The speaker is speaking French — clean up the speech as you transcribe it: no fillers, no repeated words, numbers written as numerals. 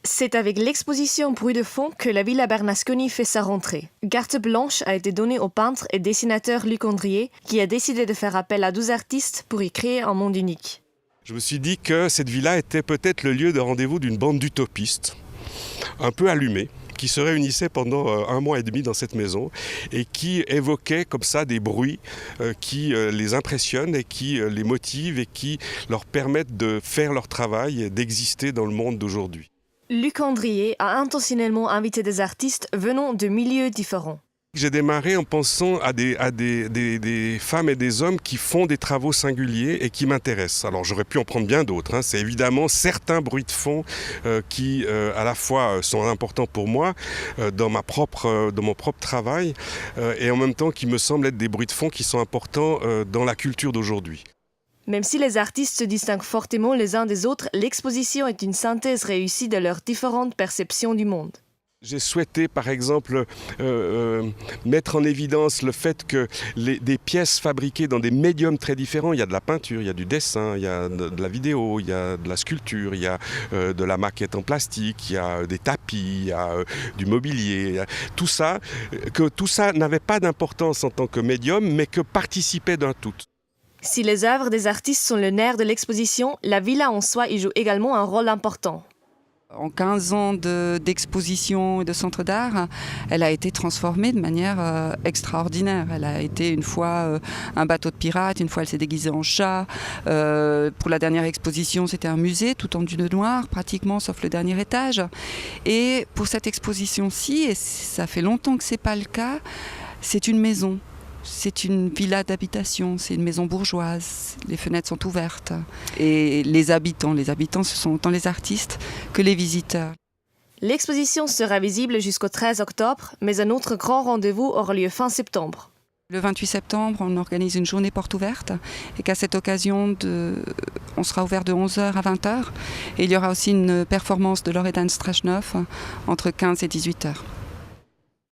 C'est avec l'exposition Bruit de fond que la Villa Bernasconi fait sa rentrée. Carte blanche a été donnée au peintre et dessinateur Luc Andrier, qui a décidé de faire appel à 12 artistes pour y créer un monde unique. Je me suis dit que cette villa était peut-être le lieu de rendez-vous d'une bande d'utopistes, un peu allumés, qui se réunissaient pendant 1 mois et demi dans cette maison et qui évoquaient comme ça des bruits qui les impressionnent et qui les motivent et qui leur permettent de faire leur travail et d'exister dans le monde d'aujourd'hui. Luc Andrier a intentionnellement invité des artistes venant de milieux différents. J'ai démarré en pensant à des femmes et des hommes qui font des travaux singuliers et qui m'intéressent. Alors j'aurais pu en prendre bien d'autres. C'est évidemment certains bruits de fond qui à la fois sont importants pour moi dans mon propre travail et en même temps qui me semblent être des bruits de fond qui sont importants dans la culture d'aujourd'hui. Même si les artistes se distinguent fortement les uns des autres, l'exposition est une synthèse réussie de leurs différentes perceptions du monde. J'ai souhaité, par exemple, mettre en évidence le fait que des pièces fabriquées dans des médiums très différents, il y a de la peinture, il y a du dessin, il y a de la vidéo, il y a de la sculpture, il y a de la maquette en plastique, il y a des tapis, il y a du mobilier, tout ça, que tout ça n'avait pas d'importance en tant que médium, mais que participait d'un tout. Si les œuvres des artistes sont le nerf de l'exposition, la villa en soi y joue également un rôle important. En 15 ans d'exposition et de centre d'art, elle a été transformée de manière extraordinaire. Elle a été une fois un bateau de pirate, une fois elle s'est déguisée en chat. Pour la dernière exposition, c'était un musée tout tendu de noir, pratiquement, sauf le dernier étage. Et pour cette exposition-ci, et ça fait longtemps que ce n'est pas le cas, c'est une maison. C'est une villa d'habitation, c'est une maison bourgeoise, les fenêtres sont ouvertes. Et les habitants, ce sont autant les artistes que les visiteurs. L'exposition sera visible jusqu'au 13 octobre, mais un autre grand rendez-vous aura lieu fin septembre. Le 28 septembre, on organise une journée porte ouverte et qu'à cette occasion, on sera ouvert de 11h à 20h. Et il y aura aussi une performance de Loredan Strachnov entre 15 et 18h.